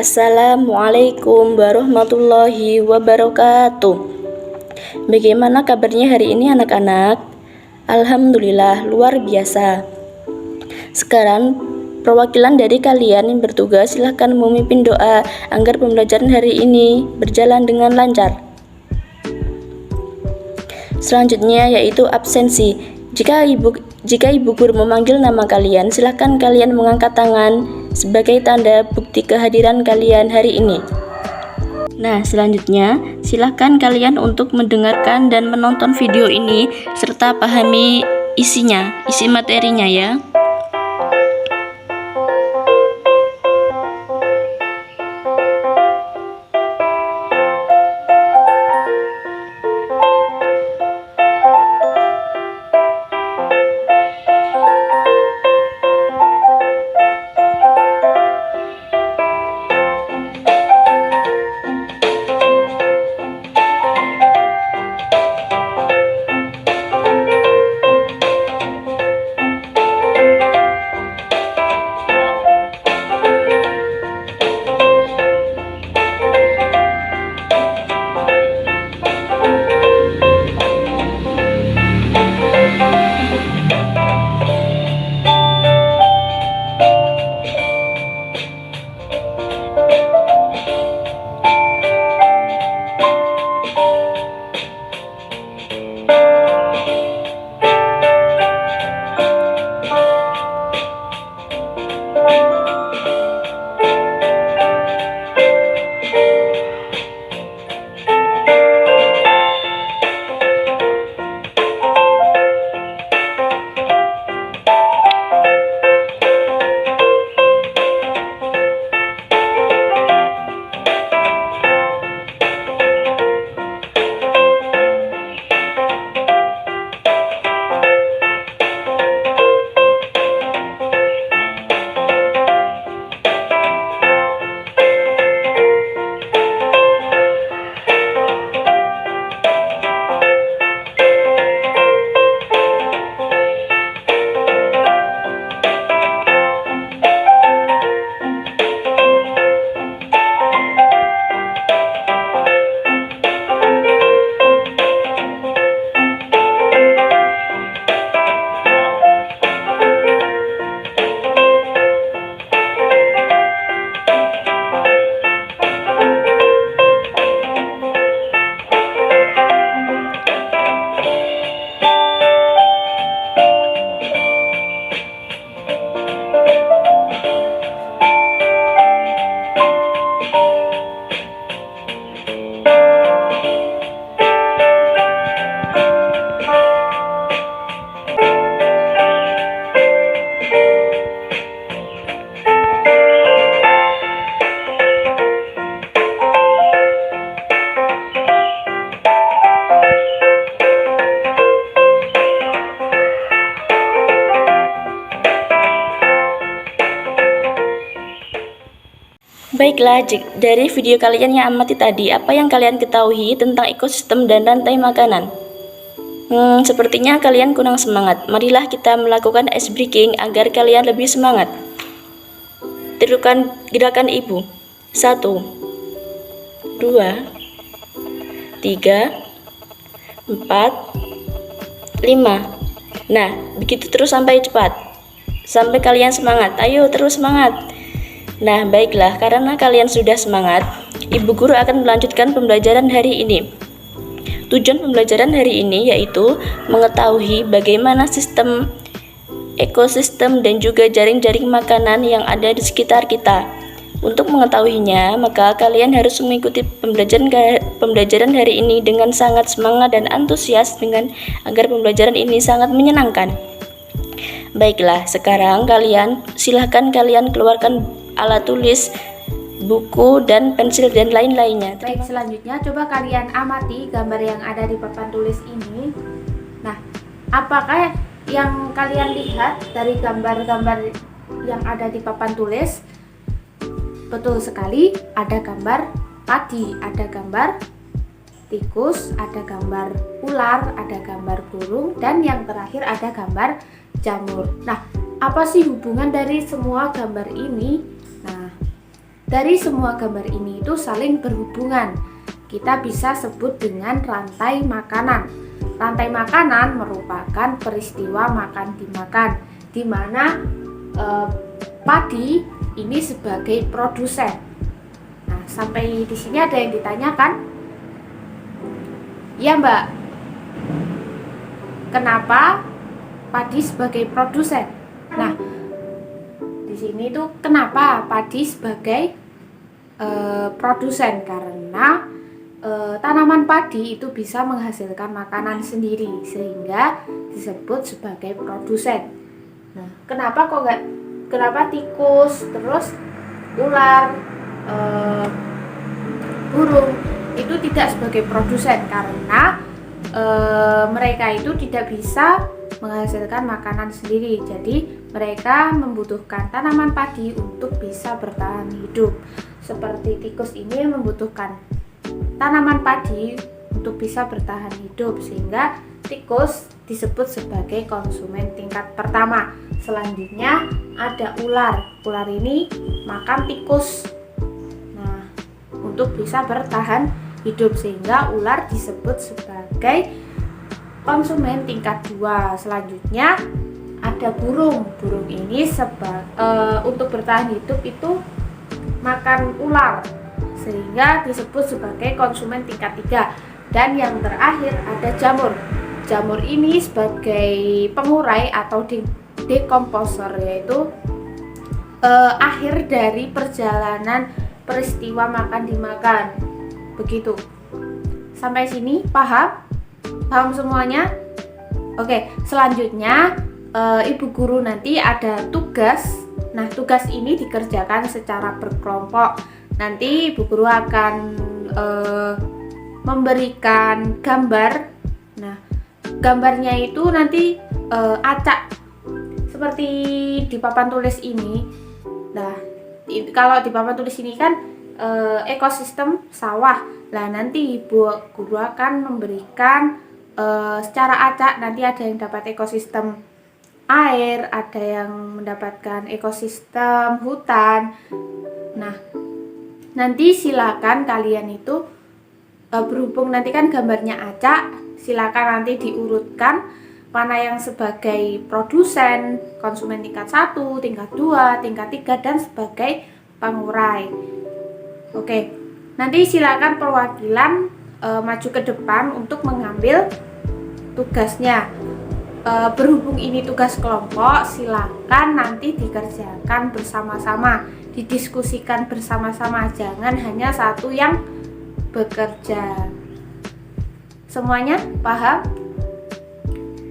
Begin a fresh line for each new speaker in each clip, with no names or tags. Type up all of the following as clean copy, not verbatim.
Assalamualaikum warahmatullahi wabarakatuh. Bagaimana kabarnya hari ini anak-anak? Alhamdulillah, luar biasa. Sekarang perwakilan dari kalian yang bertugas silahkan memimpin doa agar pembelajaran hari ini berjalan dengan lancar. Selanjutnya yaitu absensi. Jika ibu guru memanggil nama kalian, silakan kalian mengangkat tangan sebagai tanda bukti kehadiran kalian hari ini. Nah, selanjutnya silakan kalian untuk mendengarkan dan menonton video ini serta pahami isi materinya ya. Baiklah, dari video kalian yang amati tadi, apa yang kalian ketahui tentang ekosistem dan rantai makanan? Sepertinya kalian kurang semangat. Marilah kita melakukan ice breaking agar kalian lebih semangat. Tirukan gerakan ibu. 1, 2, 3, 4, 5. Nah, begitu terus sampai cepat. Sampai kalian semangat. Ayo terus semangat. Nah, baiklah, karena kalian sudah semangat, Ibu Guru akan melanjutkan pembelajaran hari ini. Tujuan pembelajaran hari ini yaitu mengetahui bagaimana sistem ekosistem dan juga jaring-jaring makanan yang ada di sekitar kita. Untuk mengetahuinya, maka kalian harus mengikuti pembelajaran hari ini dengan sangat semangat dan antusias agar pembelajaran ini sangat menyenangkan. Baiklah, sekarang silahkan kalian keluarkan alat tulis, buku, dan pensil dan lain-lainnya.
Baik, selanjutnya coba kalian amati gambar yang ada di papan tulis ini. Nah, apakah yang kalian lihat dari gambar-gambar yang ada di papan tulis? Betul sekali, ada gambar padi, ada gambar tikus, ada gambar ular, ada gambar burung, dan yang terakhir ada gambar jamur. Nah, apa sih hubungan dari semua gambar ini? Nah, dari semua gambar ini itu saling berhubungan. Kita bisa sebut dengan rantai makanan. Rantai makanan merupakan peristiwa makan dimakan, di mana padi ini sebagai produsen. Nah, sampai di sini ada yang ditanyakan? Ya, Mbak. Kenapa padi sebagai produsen? Nah, di sini tuh kenapa padi sebagai produsen? Karena tanaman padi itu bisa menghasilkan makanan sendiri sehingga disebut sebagai produsen. Nah, kenapa tikus, terus ular, burung itu tidak sebagai produsen? Karena mereka itu tidak bisa menghasilkan makanan sendiri. Jadi mereka membutuhkan tanaman padi untuk bisa bertahan hidup. Seperti tikus ini membutuhkan tanaman padi untuk bisa bertahan hidup, sehingga tikus disebut sebagai konsumen tingkat pertama. Selanjutnya ada ular. Ular ini makan tikus. Nah, untuk bisa bertahan hidup, sehingga ular disebut sebagai konsumen tingkat 2. Selanjutnya ada burung. Burung ini untuk bertahan hidup itu makan ular, sehingga disebut sebagai konsumen tingkat 3. Dan yang terakhir ada jamur. Jamur ini sebagai pengurai atau dekomposer, yaitu akhir dari perjalanan peristiwa makan dimakan. Begitu. Sampai sini paham? Paham semuanya? Oke, selanjutnya Ibu guru nanti ada tugas. Nah, tugas ini dikerjakan secara berkelompok. Nanti Ibu guru akan memberikan gambar. Nah, gambarnya itu nanti acak seperti di papan tulis ini. Nah, kalau di papan tulis ini kan ekosistem sawah. Nah, nanti Ibu guru akan memberikan secara acak. Nanti ada yang dapat ekosistem air, ada yang mendapatkan ekosistem hutan. Nah, nanti silakan kalian itu berhubung nanti kan gambarnya acak, silakan nanti diurutkan mana yang sebagai produsen, konsumen tingkat 1, tingkat 2, tingkat 3, dan sebagai pengurai. Oke, nanti silakan perwakilan maju ke depan untuk mengambil tugasnya. Berhubung ini tugas kelompok, silakan nanti dikerjakan bersama-sama, didiskusikan bersama-sama, jangan hanya satu yang bekerja. Semuanya paham?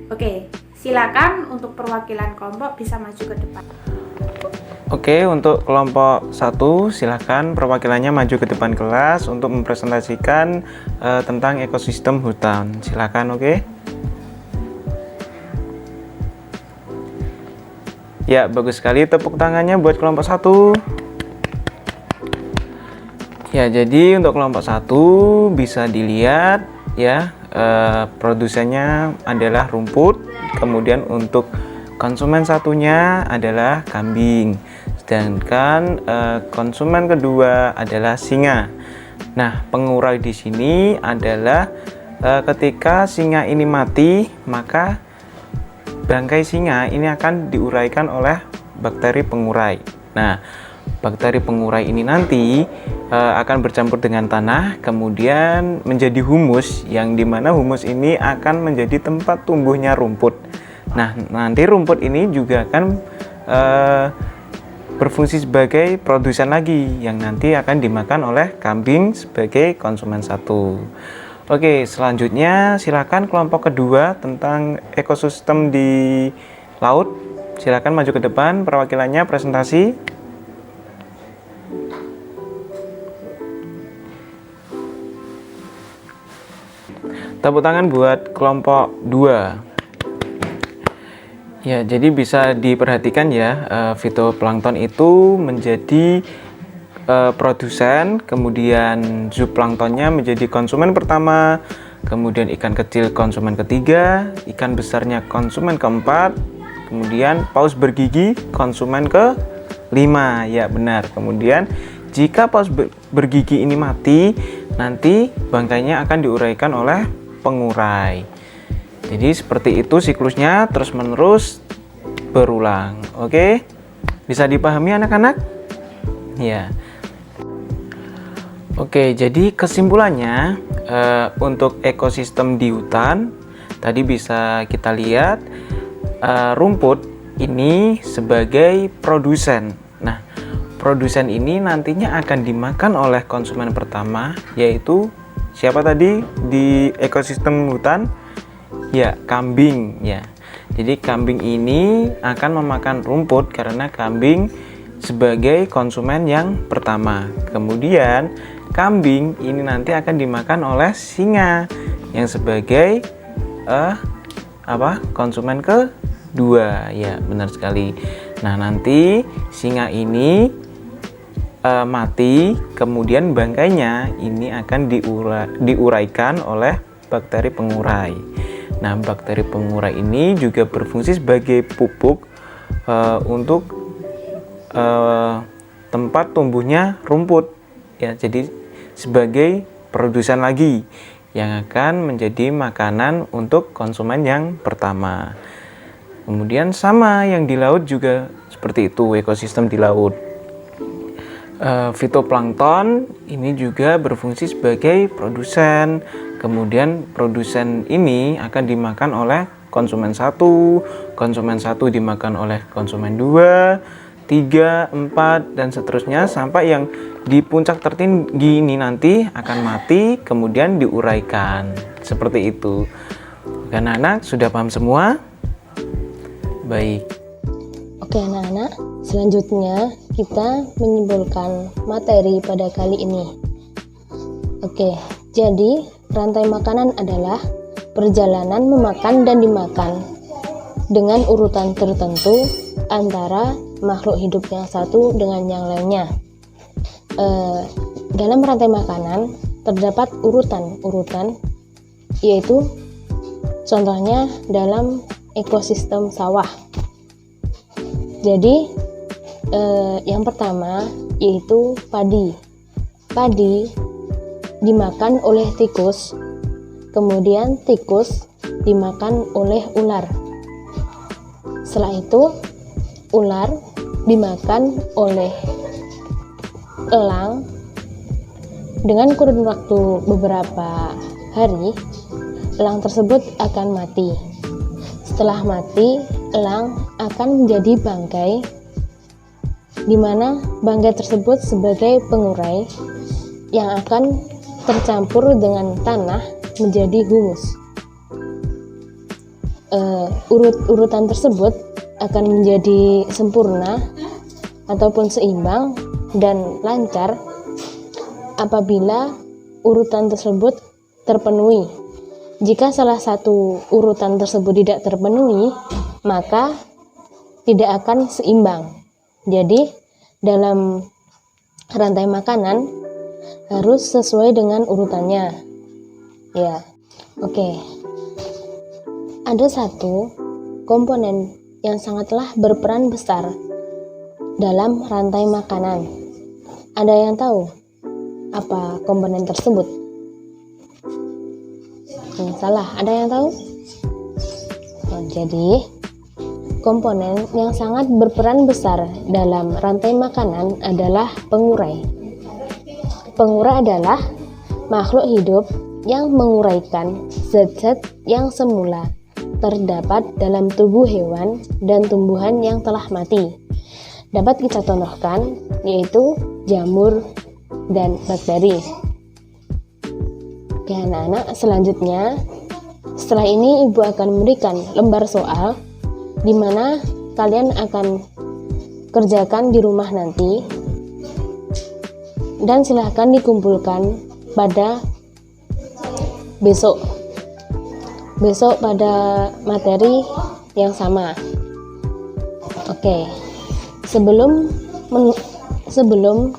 Oke, silakan untuk perwakilan kelompok bisa maju ke depan.
Oke, untuk kelompok 1 silakan perwakilannya maju ke depan kelas untuk mempresentasikan tentang ekosistem hutan. Silakan, oke. Ya, bagus sekali, tepuk tangannya buat kelompok 1. Ya, jadi untuk kelompok 1 bisa dilihat ya, produsennya adalah rumput, kemudian untuk konsumen satunya adalah kambing, sedangkan konsumen kedua adalah singa. Nah, pengurai di sini adalah ketika singa ini mati, maka bangkai singa ini akan diuraikan oleh bakteri pengurai. Nah, bakteri pengurai ini nanti akan bercampur dengan tanah, kemudian menjadi humus, yang dimana humus ini akan menjadi tempat tumbuhnya rumput. Nah, nanti rumput ini juga akan berfungsi sebagai produsen lagi, yang nanti akan dimakan oleh kambing sebagai konsumen 1. Oke, selanjutnya silakan kelompok kedua tentang ekosistem di laut. Silakan maju ke depan, perwakilannya presentasi. Tepuk tangan buat kelompok 2. Ya, jadi bisa diperhatikan ya, fitoplankton itu menjadi produsen, kemudian zooplanktonnya menjadi konsumen pertama, kemudian ikan kecil konsumen ketiga, ikan besarnya konsumen keempat, kemudian paus bergigi konsumen ke-5. Ya, benar. Kemudian jika paus bergigi ini mati, nanti bangkainya akan diuraikan oleh pengurai. Jadi seperti itu siklusnya, terus menerus berulang. Oke, bisa dipahami anak-anak? Ya. Oke, jadi kesimpulannya untuk ekosistem di hutan tadi bisa kita lihat rumput ini sebagai produsen. Nah, produsen ini nantinya akan dimakan oleh konsumen pertama, yaitu siapa tadi di ekosistem hutan? Ya, kambing ya. Jadi kambing ini akan memakan rumput karena kambing sebagai konsumen yang pertama. Kemudian kambing ini nanti akan dimakan oleh singa yang sebagai konsumen kedua. Ya, benar sekali. Nah, nanti singa ini mati, kemudian bangkainya ini akan diuraikan oleh bakteri pengurai. Nah, bakteri pengurai ini juga berfungsi sebagai pupuk untuk tempat tumbuhnya rumput. Ya, jadi sebagai produsen lagi yang akan menjadi makanan untuk konsumen yang pertama. Kemudian sama yang di laut juga seperti itu, ekosistem di laut. Fitoplankton ini juga berfungsi sebagai produsen. Kemudian produsen ini akan dimakan oleh konsumen satu dimakan oleh konsumen 2, 3, 4 dan seterusnya sampai yang di puncak tertinggi ini nanti akan mati kemudian diuraikan. Seperti itu. Anak-anak sudah paham semua? Baik.
Oke anak-anak, selanjutnya kita menyimpulkan materi pada kali ini. Oke, jadi rantai makanan adalah perjalanan memakan dan dimakan dengan urutan tertentu antara makhluk hidup yang satu dengan yang lainnya. Dalam rantai makanan terdapat urutan-urutan, yaitu contohnya dalam ekosistem sawah. Jadi yang pertama yaitu padi. Padi dimakan oleh tikus, kemudian tikus dimakan oleh ular. Setelah itu ular dimakan oleh elang. Dengan kurun waktu beberapa hari, elang tersebut akan mati. Setelah mati, elang akan menjadi bangkai, di mana bangkai tersebut sebagai pengurai yang akan tercampur dengan tanah menjadi humus. Urutan tersebut akan menjadi sempurna ataupun seimbang dan lancar apabila urutan tersebut terpenuhi. Jika salah satu urutan tersebut tidak terpenuhi, maka tidak akan seimbang. Jadi dalam rantai makanan harus sesuai dengan urutannya. Ya, oke. Ada satu komponen yang sangatlah berperan besar dalam rantai makanan. Ada yang tahu apa komponen tersebut? Salah, ada yang tahu? Jadi komponen yang sangat berperan besar dalam rantai makanan adalah pengurai. Pengurai adalah makhluk hidup yang menguraikan zat-zat yang semula terdapat dalam tubuh hewan dan tumbuhan yang telah mati. Dapat kita contohkan yaitu jamur dan bakteri. Oke anak-anak, selanjutnya setelah ini ibu akan memberikan lembar soal di mana kalian akan kerjakan di rumah nanti, dan silahkan dikumpulkan pada besok pada materi yang sama. Oke, sebelum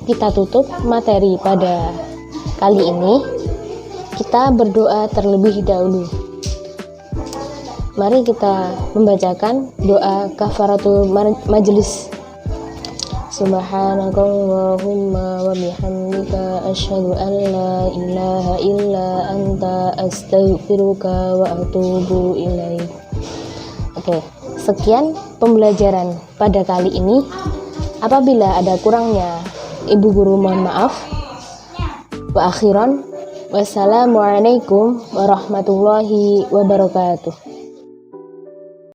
kita tutup materi pada kali ini, kita berdoa terlebih dahulu. Mari kita membacakan doa kafaratul majelis. Subhanakallahumma wa bihamdika asyhadu an la ilaha illa anta astaghfiruka wa atubu ilaik. Oke, sekian pembelajaran pada kali ini. Apabila ada kurangnya, Ibu Guru mohon maaf. Wa akhiran, wassalamualaikum warahmatullahi wabarakatuh.